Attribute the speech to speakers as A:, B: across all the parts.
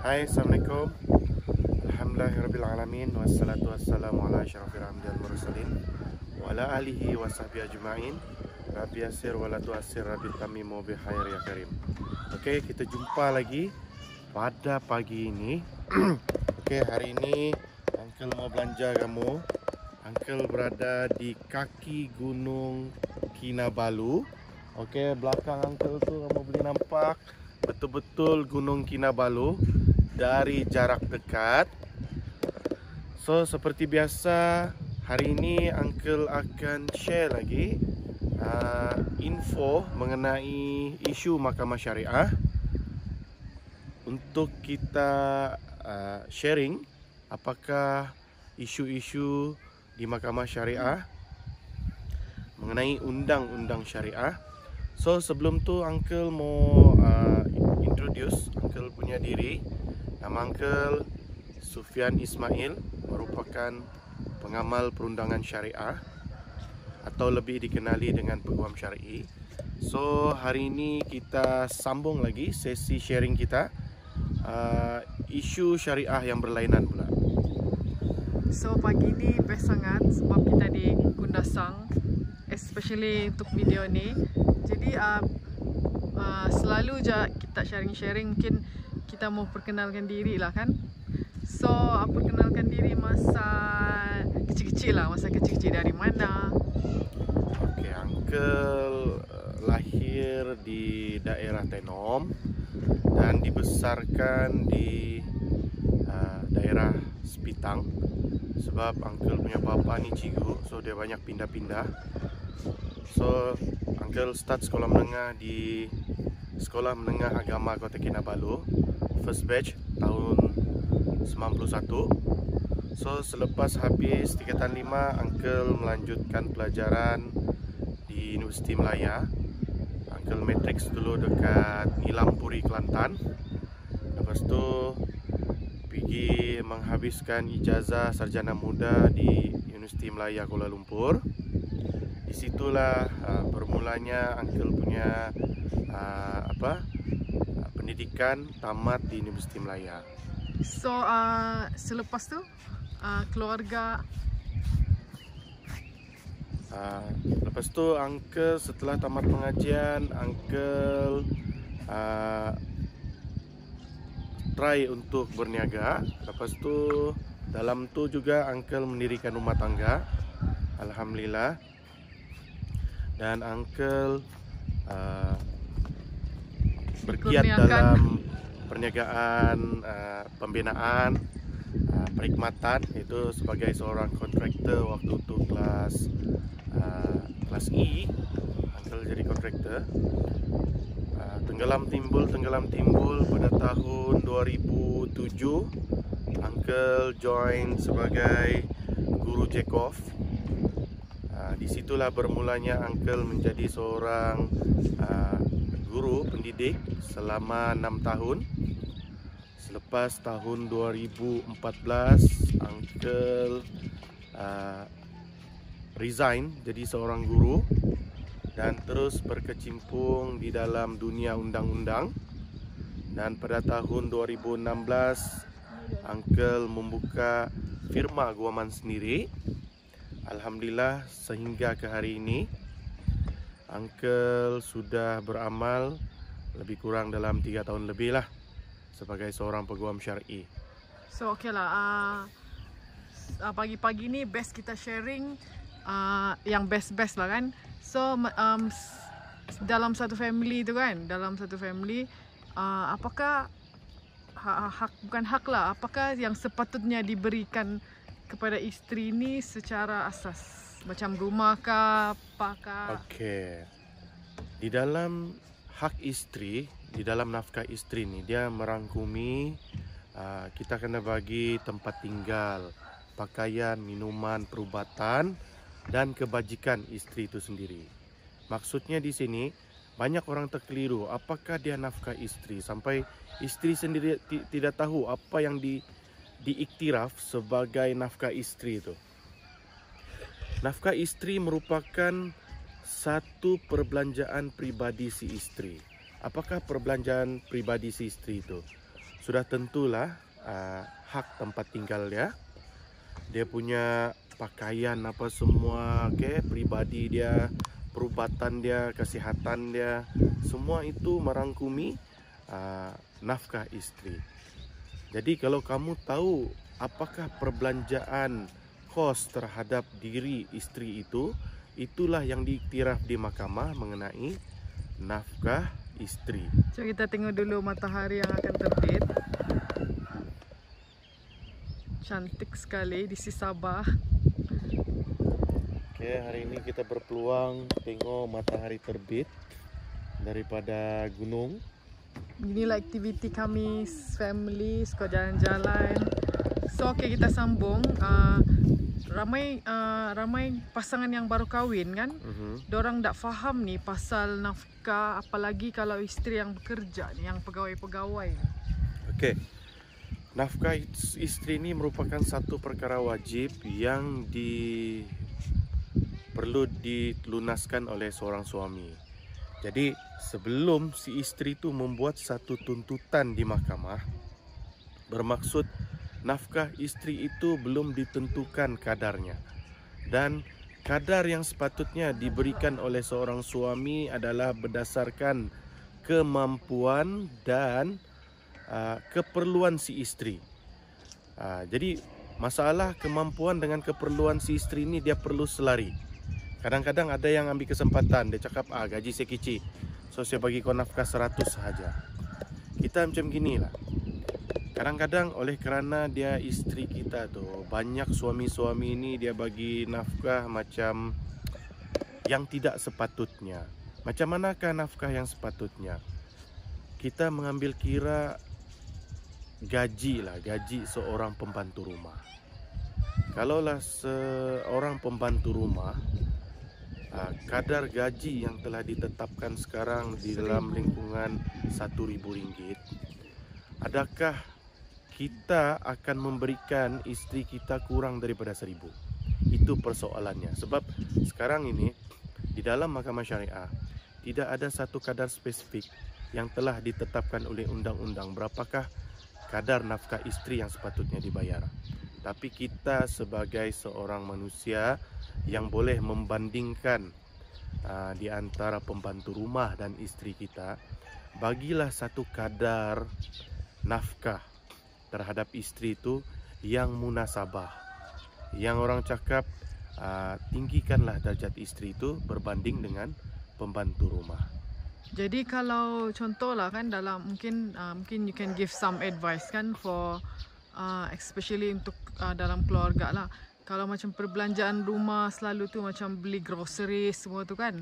A: Hai, Assalamualaikum. Alhamdulillahirrabbilalamin. Wassalatu wassalamu ala asyrafil anbiya'i wal mursalin wa ala alihi wa sahbihi ajma'in. Rabbi yassir wa la tu'assir, Rabbi tamimu bi khair ya karim. Okey, kita jumpa lagi pada pagi ini. Okey, hari ini Uncle mau belanja kamu. Uncle berada di kaki Gunung Kinabalu. Okey, belakang Uncle tu kamu boleh nampak betul-betul Gunung Kinabalu dari jarak dekat. So, seperti biasa, hari ini Uncle akan share lagi info mengenai isu Mahkamah Syariah untuk kita sharing apakah isu-isu di Mahkamah Syariah mengenai undang-undang syariah. So, sebelum tu Uncle mau introduce Uncle punya diri. Nama Uncle Sufyan Ismail, merupakan pengamal perundangan syariah atau lebih dikenali dengan peguam syar'i. So, hari ini kita sambung lagi sesi sharing kita, isu syariah yang berlainan pula.
B: So, pagi ni best sangat sebab kita di Kundasang, especially untuk video ni. Jadi selalu je kita sharing-sharing, mungkin kita mau perkenalkan diri lah kan. So, perkenalkan diri masa kecil-kecil lah, masa kecil-kecil dari mana?
A: Okey, Uncle lahir di daerah Tenom dan dibesarkan di daerah Sepitang. Sebab Uncle punya bapa ni cikgu, so dia banyak pindah-pindah. So, Uncle start sekolah menengah di Sekolah Menengah Agama Kota Kinabalu, first batch tahun 91. So, selepas habis tingkatan 5, Uncle melanjutkan pelajaran di Universiti Melaya. Uncle matriks dulu dekat Nilampuri, Kelantan. Lepas tu pergi menghabiskan ijazah sarjana muda di Universiti Melaya Kuala Lumpur. Di situlah bermulanya Uncle punya pendidikan tamat di Universiti Melaya.
B: So, selepas tu keluarga.
A: Lepas tu Uncle setelah tamat pengajian, Uncle try untuk berniaga. Lepas tu dalam tu juga Uncle mendirikan rumah tangga, alhamdulillah. Dan Uncle bergiat dalam perniagaan, pembinaan, perkhidmatan, itu sebagai seorang kontraktor waktu itu kelas E. Uncle jadi kontraktor. Tenggelam timbul pada tahun 2007. Uncle join sebagai guru Jacob. Di situlah bermulanya Uncle menjadi seorang guru pendidik selama 6 tahun. Selepas tahun 2014, Uncle resign jadi seorang guru dan terus berkecimpung di dalam dunia undang-undang. Dan pada tahun 2016, Uncle membuka firma guaman sendiri. Alhamdulillah, sehingga ke hari ini Uncle sudah beramal lebih kurang dalam 3 tahun lebih lah sebagai seorang peguam syar'i.
B: So, okey lah. Pagi-pagi ni best kita sharing yang best-best lah kan. So, dalam satu family tu kan, apakah bukan hak lah, apakah yang sepatutnya diberikan kepada isteri ni secara asas? Macam rumah kah, apakah?
A: Okey. Di dalam hak isteri, di dalam nafkah isteri ni, dia merangkumi kita kena bagi tempat tinggal, pakaian, minuman, perubatan dan kebajikan isteri itu sendiri. Maksudnya di sini banyak orang terkeliru, apakah dia nafkah isteri sampai isteri sendiri tidak tahu apa yang diiktiraf sebagai nafkah isteri itu. Nafkah isteri merupakan satu perbelanjaan pribadi si isteri. Apakah perbelanjaan pribadi si isteri itu? sudah tentulah hak tempat tinggal dia, dia punya pakaian apa semua, pribadi dia, perubatan dia, kesihatan dia, semua itu merangkumi nafkah istri. Jadi kalau kamu tahu apakah perbelanjaan kos terhadap diri istri itu, itulah yang diiktiraf di mahkamah mengenai nafkah istri.
B: So kita tengok dulu matahari yang akan terbit. Cantik sekali di Sabah.
A: Oke, hari ini kita berpeluang tengok matahari terbit daripada gunung.
B: Inilah aktiviti kami family, suka jalan-jalan. So kita sambung. Ramai pasangan yang baru kahwin kan, dorang tak faham ni pasal nafkah, apalagi kalau isteri yang bekerja ni, yang pegawai-pegawai.
A: Okey. Nafkah isteri ini merupakan satu perkara wajib yang perlu dilunaskan oleh seorang suami. Jadi sebelum si isteri itu membuat satu tuntutan di mahkamah, bermaksud nafkah istri itu belum ditentukan kadarnya. Dan kadar yang sepatutnya diberikan oleh seorang suami adalah berdasarkan kemampuan dan keperluan si istri. Jadi masalah kemampuan dengan keperluan si istri ini dia perlu selari. Kadang-kadang ada yang ambil kesempatan, dia cakap gaji saya kecil, so saya bagi kau nafkah 100 sahaja. Kita macam gini lah. Kadang-kadang oleh kerana dia isteri kita tu, banyak suami-suami ini dia bagi nafkah macam yang tidak sepatutnya. Macam manakah nafkah yang sepatutnya? Kita mengambil kira gaji seorang pembantu rumah. Kalaulah seorang pembantu rumah, kadar gaji yang telah ditetapkan sekarang di dalam lingkungan RM1.000, adakah kita akan memberikan isteri kita kurang daripada 1,000? Itu persoalannya. Sebab sekarang ini di dalam mahkamah syariah tidak ada satu kadar spesifik yang telah ditetapkan oleh undang-undang berapakah kadar nafkah isteri yang sepatutnya dibayar. Tapi kita sebagai seorang manusia yang boleh membandingkan di antara pembantu rumah dan isteri kita, bagilah satu kadar nafkah terhadap isteri itu yang munasabah. Yang orang cakap tinggikanlah darjat isteri itu berbanding dengan pembantu rumah.
B: Jadi kalau contohlah kan dalam mungkin you can give some advice kan for especially untuk dalam keluarga lah. Kalau macam perbelanjaan rumah selalu tu macam beli grocery semua tu kan,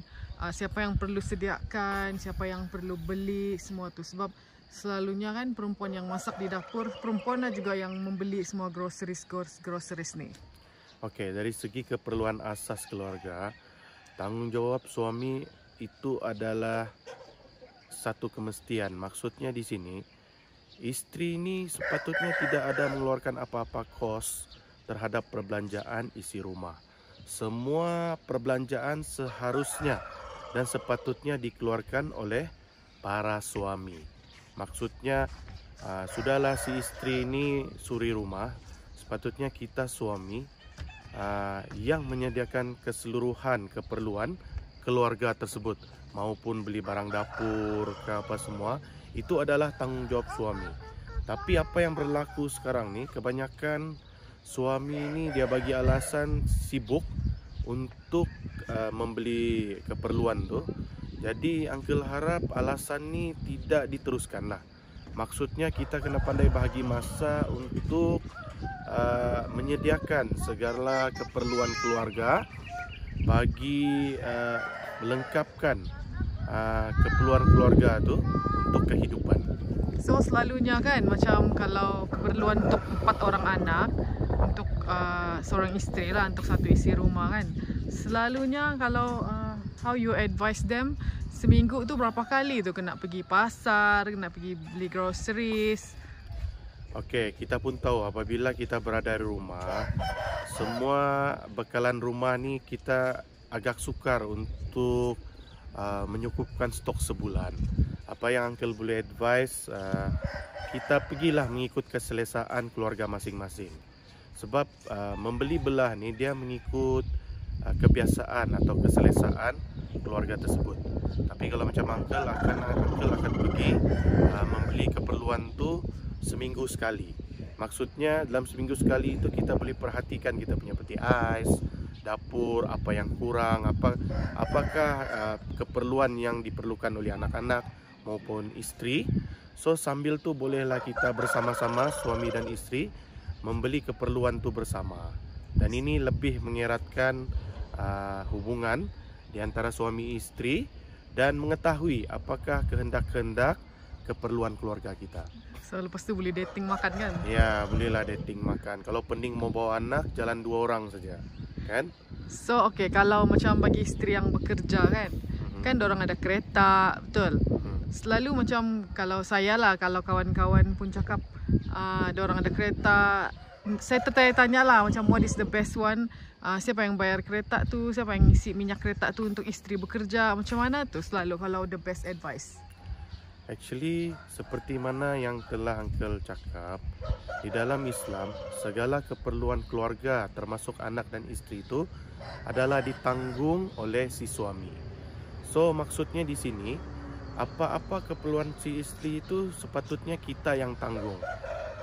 B: siapa yang perlu sediakan, siapa yang perlu beli semua tu. Sebab selalunya kan perempuan yang masak di dapur, perempuan juga yang membeli semua groceries ni.
A: Okey, dari segi keperluan asas keluarga, tanggungjawab suami itu adalah satu kemestian. Maksudnya di sini, isteri ini sepatutnya tidak ada mengeluarkan apa-apa kos terhadap perbelanjaan isi rumah. Semua perbelanjaan seharusnya dan sepatutnya dikeluarkan oleh para suami. Maksudnya sudahlah si isteri ini suri rumah, sepatutnya kita suami yang menyediakan keseluruhan keperluan keluarga tersebut, maupun beli barang dapur ke apa semua, itu adalah tanggungjawab suami. Tapi apa yang berlaku sekarang ni, kebanyakan suami ini dia bagi alasan sibuk untuk membeli keperluan tu. Jadi uncle harap alasan ni tidak diteruskanlah. Maksudnya kita kena pandai bahagi masa untuk menyediakan segala keperluan keluarga bagi melengkapkan keperluan keluarga tu untuk kehidupan.
B: So selalunya kan macam kalau keperluan untuk 4 orang anak, untuk seorang isteri lah, untuk satu isi rumah kan, selalunya kalau how you advise them, seminggu tu berapa kali tu kena pergi pasar, kena pergi beli groceries?
A: Okey, kita pun tahu apabila kita berada di rumah, semua bekalan rumah ni kita agak sukar untuk menyukupkan stok sebulan. Apa yang Uncle boleh advise, kita pergilah mengikut keselesaan keluarga masing-masing. Sebab membeli belah ni dia mengikut kebiasaan atau keselesaan keluarga tersebut. Tapi kalau macam Uncle akan pergi membeli keperluan tu seminggu sekali. Maksudnya dalam seminggu sekali itu kita boleh perhatikan kita punya peti ais, dapur, apa yang kurang, apakah keperluan yang diperlukan oleh anak-anak maupun isteri. So sambil tu bolehlah kita bersama-sama suami dan isteri membeli keperluan tu bersama. Dan ini lebih mengeratkan hubungan di antara suami isteri dan mengetahui apakah kehendak-kehendak keperluan keluarga kita.
B: So lepas tu boleh dating makan kan?
A: Ya, bolehlah dating makan. Kalau pening mau bawa anak, jalan 2 orang saja, kan?
B: So okay, kalau macam bagi isteri yang bekerja kan, kan dorang ada kereta, betul? Selalu macam kalau saya lah, kalau kawan-kawan pun cakap dorang ada kereta, saya tertanya-tanya lah macam what is the best one, siapa yang bayar kereta tu, siapa yang isi minyak kereta tu untuk isteri bekerja, macam mana tu selalu kalau the best advice?
A: Actually, seperti mana yang telah Uncle cakap, di dalam Islam, segala keperluan keluarga termasuk anak dan isteri itu adalah ditanggung oleh si suami. So, maksudnya di sini, apa-apa keperluan si isteri itu sepatutnya kita yang tanggung.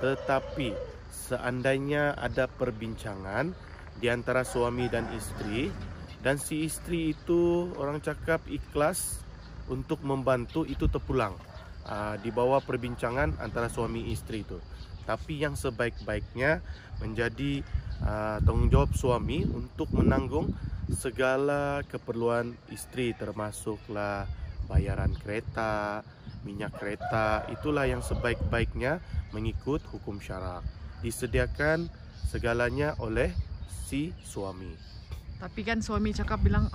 A: Tetapi, seandainya ada perbincangan di antara suami dan isteri, dan si isteri itu orang cakap ikhlas untuk membantu, itu terpulang di bawah perbincangan antara suami isteri itu. Tapi yang sebaik-baiknya menjadi tanggungjawab suami untuk menanggung segala keperluan isteri, termasuklah bayaran kereta, minyak kereta. Itulah yang sebaik-baiknya mengikut hukum syarak. Disediakan segalanya oleh si suami.
B: Tapi kan suami cakap bilang,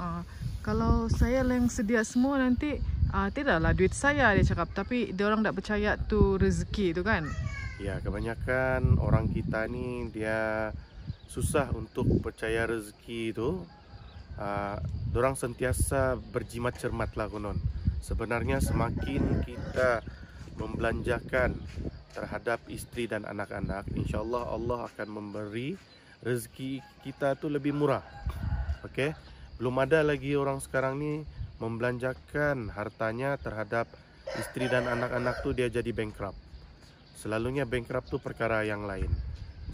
B: kalau saya yang sedia semua nanti tidaklah duit saya, dia cakap. Tapi dia orang tak percaya tu rezeki tu kan.
A: Ya, kebanyakan orang kita ni dia susah untuk percaya rezeki itu. Dorang sentiasa berjimat cermat lah konon. Sebenarnya semakin kita membelanjakan terhadap isteri dan anak-anak, insyaAllah Allah akan memberi rezeki kita tu lebih murah. Okey, belum ada lagi orang sekarang ni membelanjakan hartanya terhadap isteri dan anak-anak tu dia jadi bankrupt. Selalunya bankrupt tu perkara yang lain.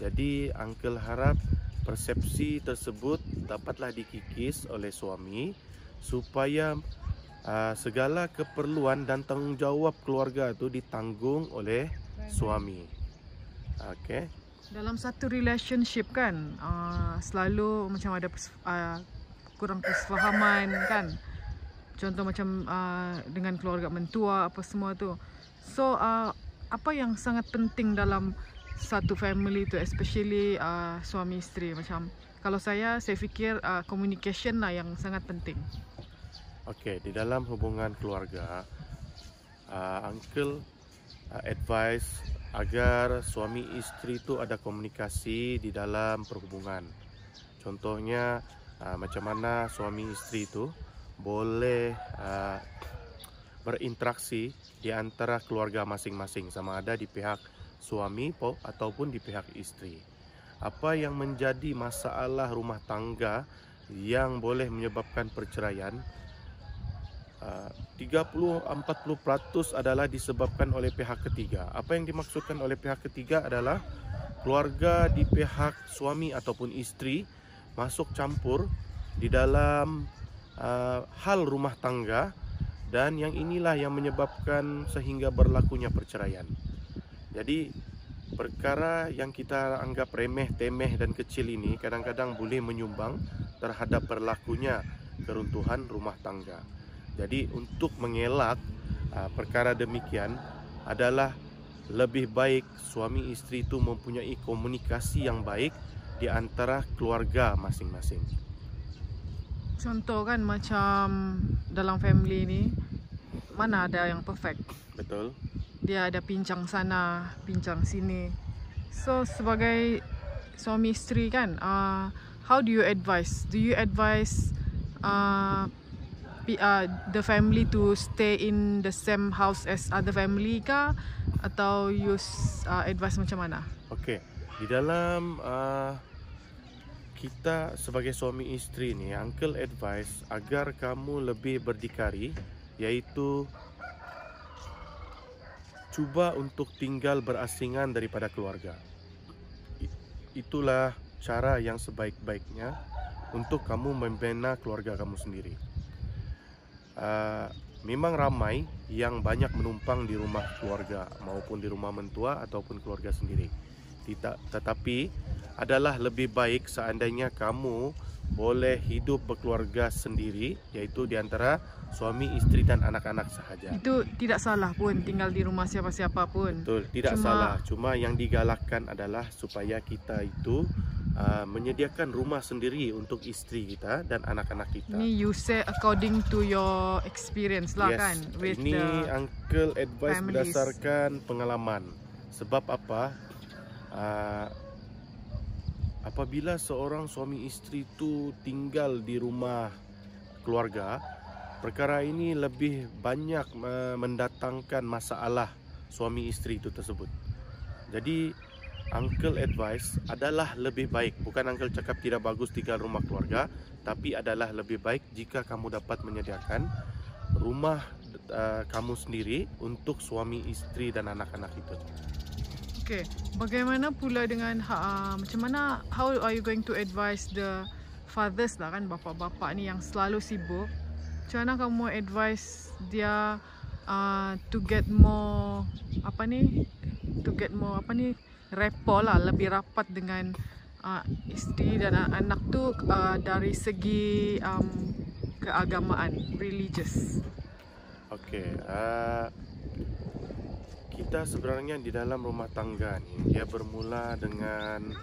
A: Jadi Uncle harap persepsi tersebut dapatlah dikikis oleh suami supaya segala keperluan dan tanggungjawab keluarga tu ditanggung oleh suami. Okey.
B: Dalam satu relationship kan, selalu macam ada kurang kesefahaman kan. Contoh macam dengan keluarga mentua apa semua tu. So apa yang sangat penting dalam satu family tu, especially suami isteri? Macam kalau saya fikir communication lah yang sangat penting.
A: Okey, di dalam hubungan keluarga, Uncle advice agar suami isteri itu ada komunikasi di dalam perhubungan. Contohnya macam mana suami isteri itu boleh berinteraksi di antara keluarga masing-masing, sama ada di pihak suami ataupun di pihak isteri. Apa yang menjadi masalah rumah tangga yang boleh menyebabkan perceraian, 30-40% adalah disebabkan oleh pihak ketiga. Apa yang dimaksudkan oleh pihak ketiga adalah keluarga di pihak suami ataupun isteri masuk campur di dalam hal rumah tangga, dan yang inilah yang menyebabkan sehingga berlakunya perceraian. Jadi perkara yang kita anggap remeh, temeh dan kecil ini kadang-kadang boleh menyumbang terhadap berlakunya keruntuhan rumah tangga. Jadi untuk mengelak perkara demikian adalah lebih baik suami isteri itu mempunyai komunikasi yang baik di antara keluarga masing-masing.
B: Contoh kan macam dalam family ni, mana ada yang perfect.
A: Betul.
B: Dia ada pincang sana, pincang sini. So sebagai suami isteri kan, how do you advise? Do you advise the family to stay in the same house as other family kah, atau use advice macam mana?
A: Okey, di dalam kita sebagai suami isteri ni, uncle advice agar kamu lebih berdikari, iaitu cuba untuk tinggal berasingan daripada keluarga. Itulah cara yang sebaik-baiknya untuk kamu membina keluarga kamu sendiri. Memang ramai yang banyak menumpang di rumah keluarga maupun di rumah mentua ataupun keluarga sendiri. Tetapi adalah lebih baik seandainya kamu boleh hidup berkeluarga sendiri, iaitu di antara suami, isteri dan anak-anak sahaja.
B: Itu tidak salah pun, tinggal di rumah siapa-siapa pun.
A: Betul, tidak salah. Cuma yang digalakkan adalah supaya kita itu menyediakan rumah sendiri untuk isteri kita dan anak-anak kita.
B: Ini you say according to your experience lah, kan? With
A: ini uncle advice
B: families.
A: Berdasarkan pengalaman. Sebab apa? Apabila seorang suami isteri itu tinggal di rumah keluarga, perkara ini lebih banyak mendatangkan masalah suami isteri itu tersebut. Jadi uncle advice adalah lebih baik, bukan uncle cakap tidak bagus tinggal rumah keluarga, tapi adalah lebih baik jika kamu dapat menyediakan rumah kamu sendiri untuk suami isteri dan anak-anak itu.
B: Okay, bagaimana pula dengan macam mana, how are you going to advise the fathers lah, kan, bapa-bapa ni yang selalu sibuk? Macam mana kamu advise dia to get more rapport lah, lebih rapat dengan isteri dan anak tu dari segi keagamaan, religious?
A: Okay, kita sebenarnya di dalam rumah tangga ni, dia bermula dengan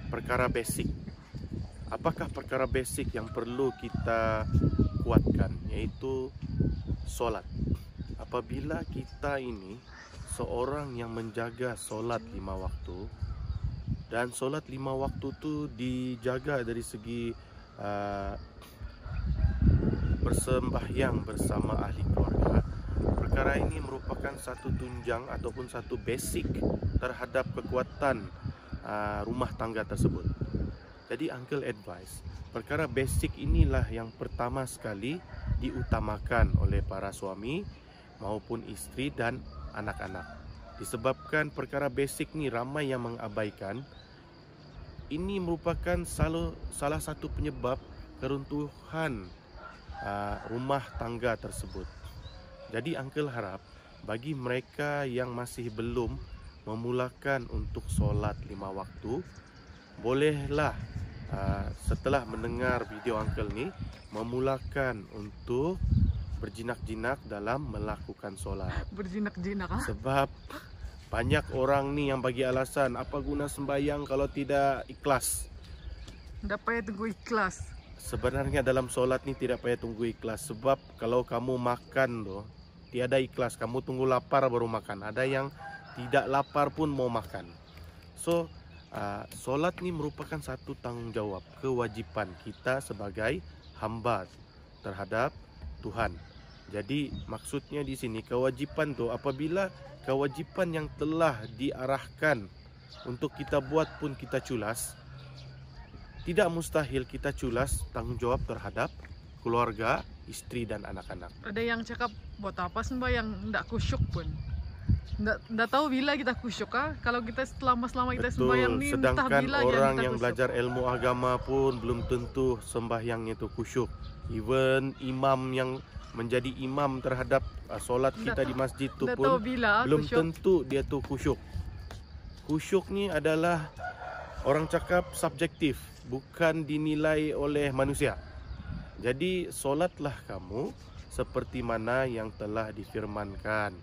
A: perkara basic. Apakah perkara basic yang perlu kita kuatkan? Iaitu solat. Apabila kita ini seorang yang menjaga solat 5 waktu, dan solat 5 waktu tu dijaga dari segi bersembahyang bersama ahli keluarga, perkara ini merupakan satu tunjang ataupun satu basic terhadap kekuatan rumah tangga tersebut. Jadi uncle advice, perkara basic inilah yang pertama sekali diutamakan oleh para suami maupun isteri dan anak-anak. Disebabkan perkara basic ni ramai yang mengabaikan, ini merupakan salah satu penyebab keruntuhan rumah tangga tersebut. Jadi uncle harap bagi mereka yang masih belum memulakan untuk solat 5 waktu, bolehlah setelah mendengar video uncle ni memulakan untuk berjinak-jinak dalam melakukan solat.
B: Berjinak-jinak ah?
A: Sebab banyak orang ni yang bagi alasan, apa guna sembahyang kalau tidak ikhlas?
B: Tak payah tunggu ikhlas.
A: Sebenarnya dalam solat ni tidak payah tunggu ikhlas. Sebab kalau kamu makan tu tiada ikhlas, kamu tunggu lapar baru makan. Ada yang tidak lapar pun mau makan. So solat ni merupakan satu tanggungjawab, kewajipan kita sebagai hamba terhadap Tuhan. Jadi maksudnya di sini kewajipan tu, apabila kewajipan yang telah diarahkan untuk kita buat pun kita culas, tidak mustahil kita culas tanggungjawab terhadap keluarga, isteri dan anak-anak.
B: Ada yang cakap buat apa sembahyang, tidak kusyuk pun. Tidak tahu bila kita kusyuk ah. Kalau kita selama kita sembahyang ni, entah
A: sedangkan
B: bila
A: orang
B: kita
A: yang
B: kusyuk.
A: belajar ilmu agama pun belum tentu sembahyangnya itu kusyuk. Even imam yang menjadi imam terhadap solat kita di masjid tu pun belum tentu dia tu kusyuk. Kusyuk ni adalah orang cakap subjektif, bukan dinilai oleh manusia. Jadi solatlah kamu seperti mana yang telah difirmankan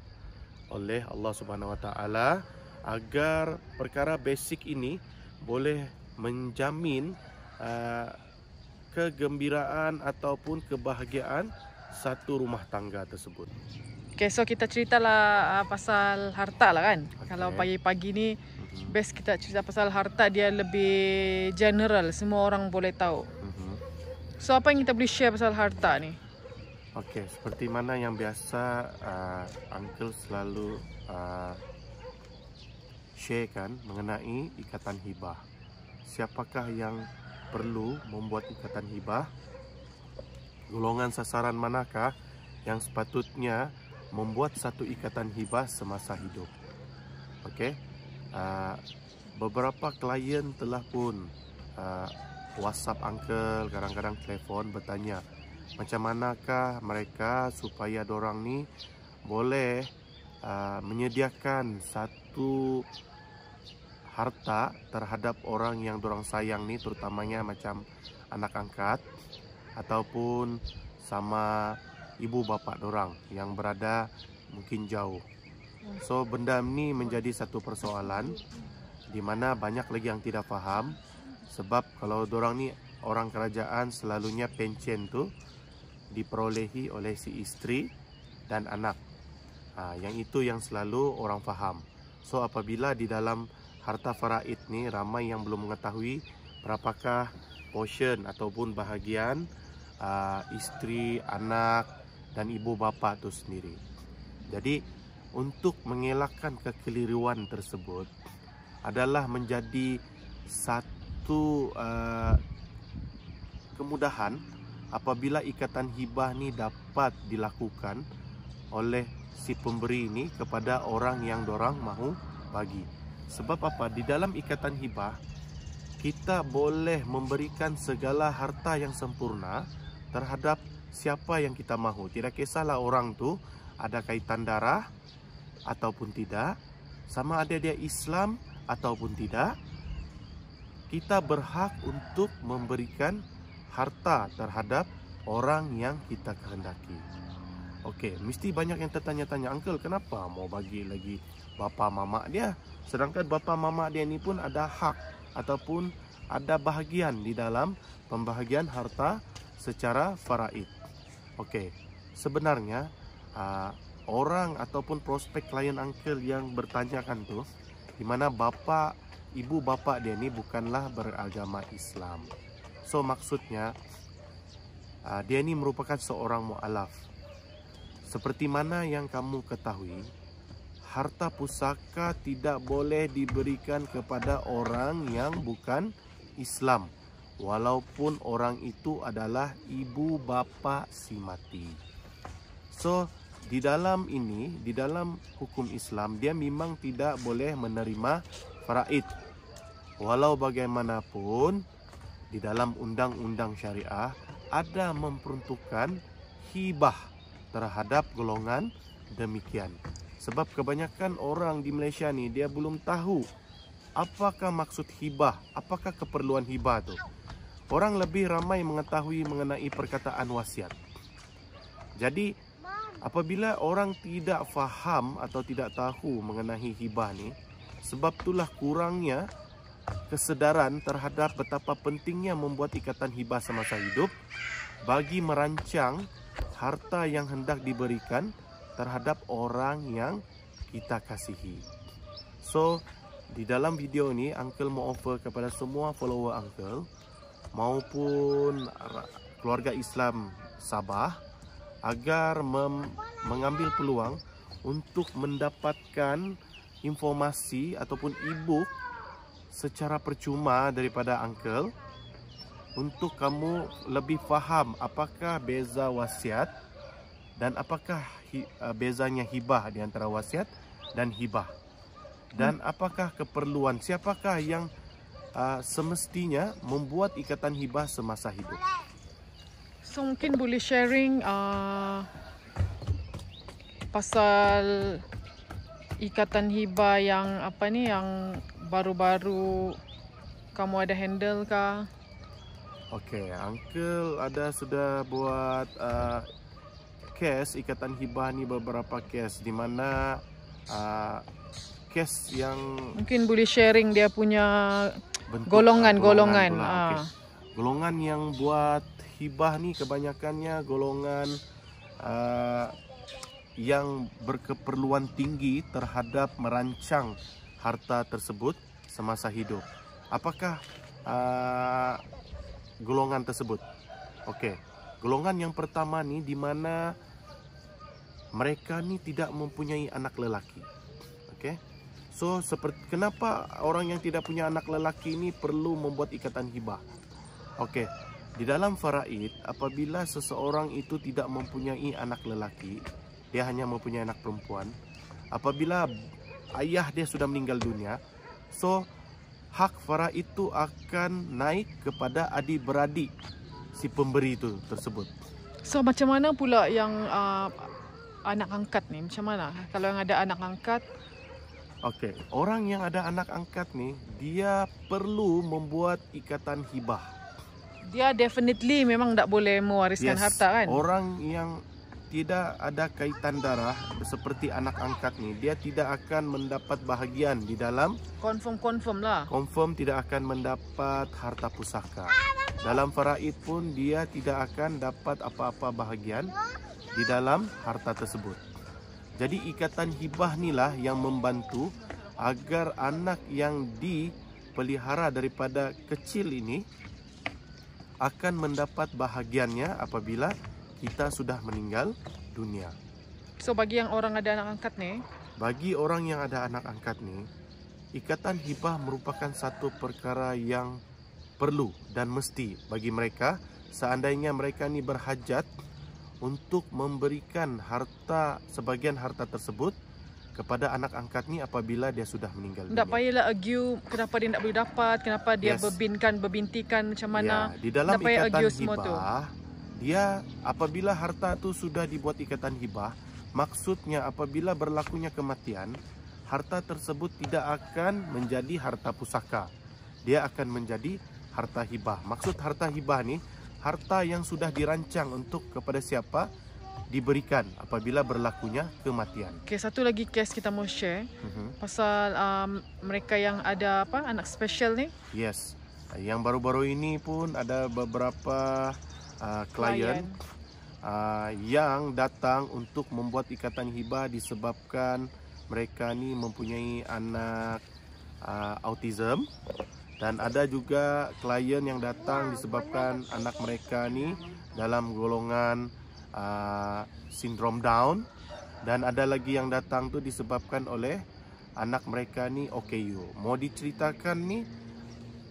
A: oleh Allah Subhanahu Wa Taala, agar perkara basic ini boleh menjamin kegembiraan ataupun kebahagiaan satu rumah tangga tersebut.
B: Okay, so kita ceritalah pasal harta lah, kan. Okay. Kalau pagi-pagi ni best kita cerita pasal harta, dia lebih general, semua orang boleh tahu. So apa yang kita boleh share pasal harta ni?
A: Okey, seperti mana yang biasa Uncle selalu sharekan mengenai ikatan hibah. Siapakah yang perlu membuat ikatan hibah? Golongan sasaran manakah yang sepatutnya membuat satu ikatan hibah semasa hidup? Okey, beberapa klien telah pun WhatsApp Uncle, kadang-kadang telefon bertanya macam manakah mereka supaya dorang ni boleh menyediakan satu harta terhadap orang yang dorang sayang ni, terutamanya macam anak angkat ataupun sama ibu bapa dorang yang berada mungkin jauh. So benda ni menjadi satu persoalan di mana banyak lagi yang tidak faham, sebab kalau dorang ni orang kerajaan, selalunya pencen tu diperolehi oleh si isteri dan anak. Yang itu yang selalu orang faham. So apabila di dalam harta faraid ni ramai yang belum mengetahui berapakah portion ataupun bahagian isteri, anak dan ibu bapa tu sendiri. Jadi untuk mengelakkan kekeliruan tersebut adalah menjadi satu kemudahan apabila ikatan hibah ni dapat dilakukan oleh si pemberi ini kepada orang yang dorang mahu bagi. Sebab apa? Di dalam ikatan hibah kita boleh memberikan segala harta yang sempurna terhadap siapa yang kita mahu. Tidak kisahlah orang tu ada kaitan darah ataupun tidak, sama ada dia Islam ataupun tidak, kita berhak untuk memberikan harta terhadap orang yang kita kehendaki. Okey, mesti banyak yang tertanya-tanya, Uncle, kenapa mau bagi lagi bapa mama dia? Sedangkan bapa mama dia ni pun ada hak ataupun ada bahagian di dalam pembahagian harta secara faraid. Okey, sebenarnya orang ataupun prospek klien Uncle yang bertanyakan tu, di mana bapa, ibu bapa dia ni bukanlah beragama Islam. So maksudnya dia ni merupakan seorang mu'alaf. Seperti mana yang kamu ketahui, harta pusaka tidak boleh diberikan kepada orang yang bukan Islam, walaupun orang itu adalah ibu bapa si mati. So di dalam ini, di dalam hukum Islam, dia memang tidak boleh menerima faraid. Walau bagaimanapun di dalam undang-undang syariah ada memperuntukkan hibah terhadap golongan demikian. Sebab kebanyakan orang di Malaysia ni dia belum tahu apakah maksud hibah, apakah keperluan hibah tu. Orang lebih ramai mengetahui mengenai perkataan wasiat. Jadi apabila orang tidak faham atau tidak tahu mengenai hibah ni, sebab itulah kurangnya kesedaran terhadap betapa pentingnya membuat ikatan hibah semasa hidup bagi merancang harta yang hendak diberikan terhadap orang yang kita kasihi. So, di dalam video ini Uncle mau offer kepada semua follower Uncle maupun keluarga Islam Sabah agar mengambil peluang untuk mendapatkan informasi ataupun e-book secara percuma daripada Uncle, untuk kamu lebih faham apakah beza wasiat dan apakah bezanya hibah di antara wasiat dan hibah, dan apakah keperluan, siapakah yang semestinya membuat ikatan hibah semasa hidup.
B: So mungkin boleh sharing pasal ikatan hibah yang apa ni, yang baru-baru kamu ada handle kah?
A: Okey, Uncle ada sudah buat kes ikatan hibah ni, beberapa kes di mana kes yang
B: mungkin boleh sharing dia punya golongan-golongan.
A: Okay. Golongan yang buat hibah ni kebanyakannya golongan yang berkeperluan tinggi terhadap merancang harta tersebut semasa hidup. Apakah golongan tersebut? Okey. Golongan yang pertama ni di mana mereka ni tidak mempunyai anak lelaki. Okey. So kenapa orang yang tidak punya anak lelaki ini perlu membuat ikatan hibah? Okey. Di dalam faraid, apabila seseorang itu tidak mempunyai anak lelaki, dia hanya mempunyai anak perempuan. Apabila ayah dia sudah meninggal dunia, so hak faraid itu akan naik kepada adik-beradik si pemberi itu tersebut.
B: So macam mana pula yang anak angkat ni? Macam mana kalau yang ada anak angkat?
A: Okey, orang yang ada anak angkat ni, dia perlu membuat ikatan hibah.
B: Dia definitely memang tak boleh mewariskan harta kan?
A: Orang yang tidak ada kaitan darah seperti anak angkat ni, dia tidak akan mendapat bahagian di dalam,
B: Confirm lah.
A: confirm tidak akan mendapat harta pusaka. Dalam faraid pun dia tidak akan dapat apa-apa bahagian di dalam harta tersebut. Jadi ikatan hibah inilah yang membantu agar anak yang dipelihara daripada kecil ini akan mendapat bahagiannya apabila kita sudah meninggal dunia.
B: So bagi yang orang ada anak angkat ni,
A: Bagi orang yang ada anak angkat ni, ikatan hibah merupakan satu perkara yang perlu dan mesti bagi mereka seandainya mereka ni berhajat untuk memberikan harta, sebagian harta tersebut kepada anak angkat ni apabila dia sudah meninggal dunia.
B: tak payahlah argue kenapa dia tak boleh dapat, kenapa dia berbintikan macam mana.
A: Ya, di dalam
B: tak payah
A: ikatan
B: argue semua tu.
A: hibah, dia apabila harta tu sudah dibuat ikatan hibah, maksudnya apabila berlakunya kematian, harta tersebut tidak akan menjadi harta pusaka. Dia akan menjadi harta hibah. Maksud harta hibah ni, harta yang sudah dirancang untuk kepada siapa diberikan apabila berlakunya kematian.
B: Okay, satu lagi kes kita mau share pasal mereka yang ada anak special ni.
A: Yes. Yang baru-baru ini pun ada beberapa klien yang datang untuk membuat ikatan hibah disebabkan mereka ni mempunyai anak autism, dan ada juga klien yang datang disebabkan anak mereka ni dalam golongan sindrom Down, dan ada lagi yang datang tu disebabkan oleh anak mereka ni OKU. Mau diceritakan ni,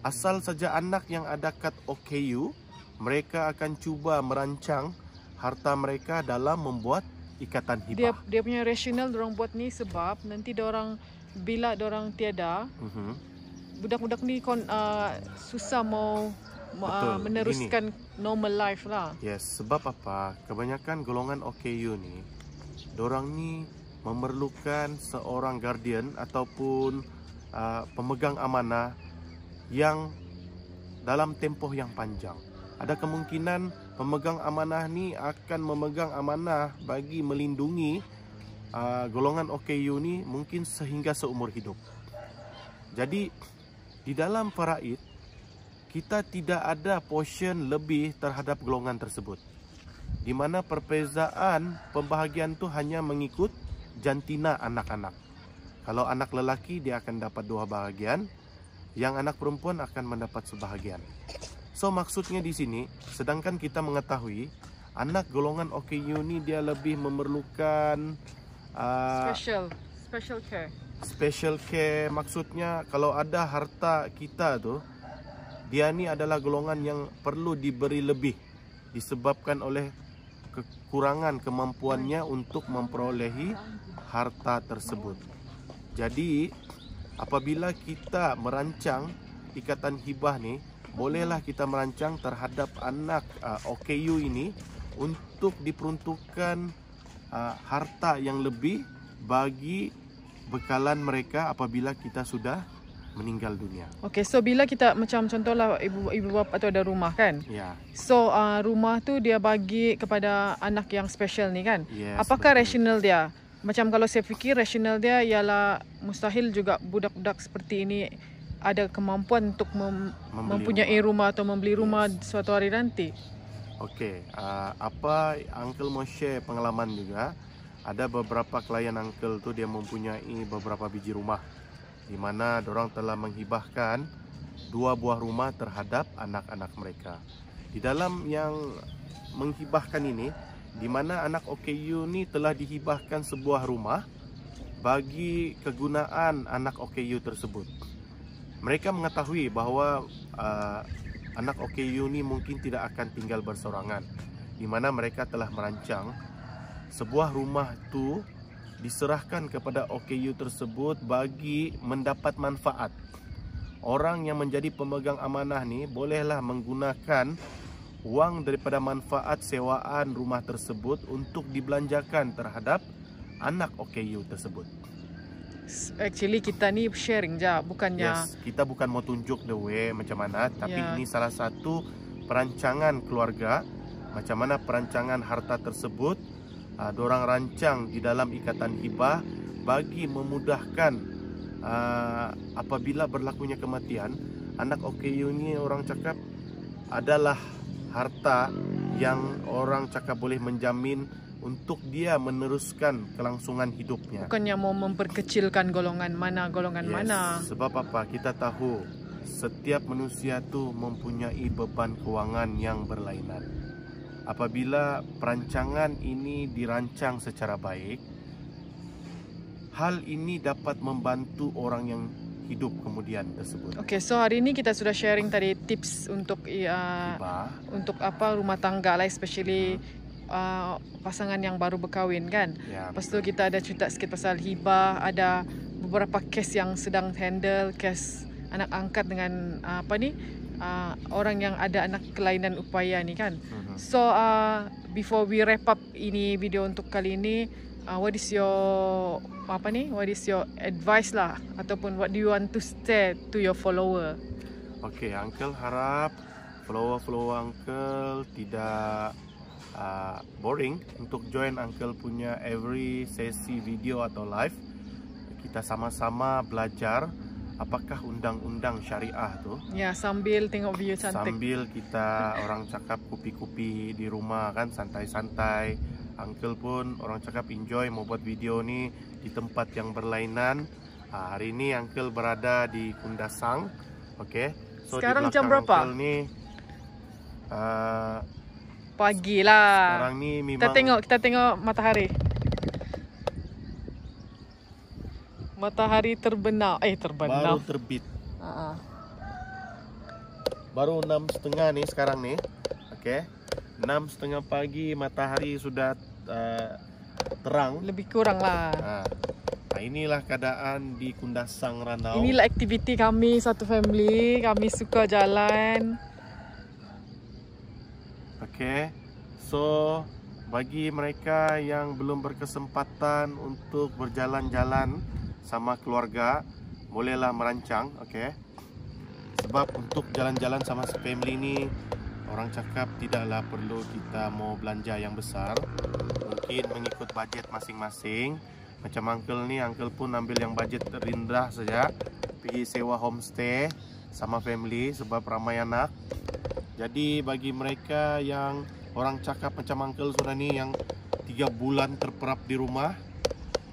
A: asal saja anak yang ada kad OKU, mereka akan cuba merancang harta mereka dalam membuat ikatan hibah.
B: Dia punya rasional dorang buat ni sebab nanti dorang bila dorang tiada, budak-budak ni susah mau meneruskan normal life lah.
A: Yes, sebab apa? Kebanyakan golongan OKU ni, dorang ni memerlukan seorang guardian ataupun pemegang amanah yang dalam tempoh yang panjang. Ada kemungkinan pemegang amanah ni akan memegang amanah bagi melindungi golongan OKU ni mungkin sehingga seumur hidup. Jadi di dalam faraid, kita tidak ada portion lebih terhadap golongan tersebut, di mana perbezaan pembahagian tu hanya mengikut jantina anak-anak. Kalau anak lelaki dia akan dapat 2 bahagian, yang anak perempuan akan mendapat sebahagian. So maksudnya di sini, sedangkan kita mengetahui anak golongan OKU ni dia lebih memerlukan
B: special care.
A: Special care maksudnya kalau ada harta kita tu, dia ni adalah golongan yang perlu diberi lebih disebabkan oleh kekurangan kemampuannya untuk memperolehi harta tersebut. Jadi apabila kita merancang ikatan hibah ni, bolehlah kita merancang terhadap anak OKU ini untuk diperuntukkan harta yang lebih bagi bekalan mereka apabila kita sudah meninggal dunia.
B: Okay, so bila kita macam contohlah ibu bapa tu ada rumah kan?
A: Ya.
B: So rumah tu dia bagi kepada anak yang special ni kan?
A: Yes,
B: apakah
A: betul.
B: rasional dia? Macam kalau saya fikir rasional dia ialah mustahil juga budak-budak seperti ini ada kemampuan untuk mempunyai rumah atau membeli rumah suatu hari nanti.
A: Okey, apa Uncle mau share pengalaman juga. Ada beberapa klien Uncle tu dia mempunyai beberapa biji rumah, di mana dorang telah menghibahkan 2 buah rumah terhadap anak-anak mereka. Di dalam yang menghibahkan ini, di mana anak OKU ni telah dihibahkan sebuah rumah bagi kegunaan anak OKU tersebut. Mereka mengetahui bahawa anak OKU ni mungkin tidak akan tinggal bersorangan, di mana mereka telah merancang sebuah rumah tu diserahkan kepada OKU tersebut bagi mendapat manfaat. Orang yang menjadi pemegang amanah ni bolehlah menggunakan wang daripada manfaat sewaan rumah tersebut untuk dibelanjakan terhadap anak OKU tersebut.
B: Actually kita ni sharing je, bukannya
A: kita bukan mau tunjuk the way macam mana, tapi ini salah satu perancangan keluarga, macam mana perancangan harta tersebut dorang rancang di dalam ikatan hibah bagi memudahkan apabila berlakunya kematian. Anak OKU ni orang cakap adalah harta yang orang cakap boleh menjamin untuk dia meneruskan kelangsungan hidupnya.
B: Bukannya mau memperkecilkan golongan mana, mana.
A: Sebab apa? Kita tahu setiap manusia tu mempunyai beban kewangan yang berlainan. Apabila perancangan ini dirancang secara baik, hal ini dapat membantu orang yang hidup kemudian tersebut.
B: Okay, so hari ini kita sudah sharing tadi tips untuk untuk rumah tangga lah, especially pasangan yang baru berkahwin kan. Lepas tu kita ada cerita sikit pasal hibah, ada beberapa kes yang sedang handle, kes anak angkat dengan orang yang ada anak kelainan upaya ni kan. So before we wrap up ini video untuk kali ini, what is your advice lah, ataupun what do you want to say to your follower?
A: Okay, Uncle harap follower Uncle tidak boring untuk join Uncle punya every sesi video atau live. Kita sama-sama belajar apakah undang-undang syariah tu.
B: Ya, sambil tengok video cantik.
A: Sambil kita orang cakap kupi-kupi di rumah kan, santai-santai. Uncle pun orang cakap enjoy mau buat video ni di tempat yang berlainan. Hari ini Uncle berada di Kundasang. Okay. So
B: sekarang jam berapa?
A: Uncle ni
B: pagi lah.
A: Sekarang ni memang
B: kita tengok matahari. Matahari terbenam.
A: Baru terbit. Baru 6:30 ni sekarang ni. Okey. 6:30 pagi matahari sudah terang.
B: Lebih kurang lah.
A: Inilah keadaan di Kundasang Ranau.
B: Inilah aktiviti kami satu family. Kami suka jalan.
A: Okey. So bagi mereka yang belum berkesempatan untuk berjalan-jalan sama keluarga, bolehlah merancang, okey. Sebab untuk jalan-jalan sama family ni, orang cakap tidaklah perlu kita mau belanja yang besar. Mungkin mengikut bajet masing-masing. Macam Uncle ni, Uncle pun ambil yang bajet rendah saja, pergi sewa homestay sama family sebab ramai anak. Jadi bagi mereka yang orang cakap macam Uncle sudah ni, yang 3 bulan terperap di rumah,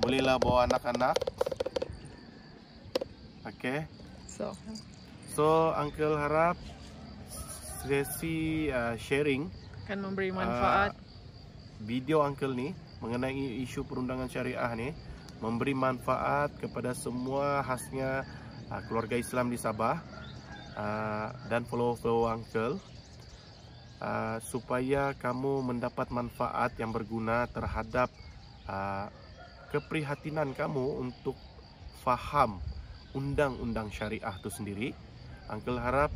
A: bolehlah bawa anak-anak. Okay. So Uncle harap sesi sharing
B: akan memberi manfaat.
A: Video Uncle ni mengenai isu perundangan syariah ni memberi manfaat kepada semua, khasnya keluarga Islam di Sabah dan follow Uncle, supaya kamu mendapat manfaat yang berguna terhadap keprihatinan kamu untuk faham undang-undang syariah itu sendiri. Uncle harap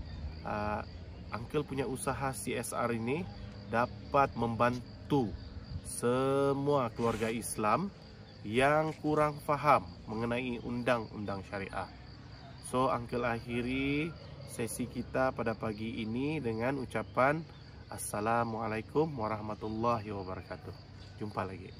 A: Uncle punya usaha CSR ini dapat membantu semua keluarga Islam yang kurang faham mengenai undang-undang syariah. So Uncle akhiri sesi kita pada pagi ini dengan ucapan Assalamualaikum warahmatullahi wabarakatuh. Jumpa lagi.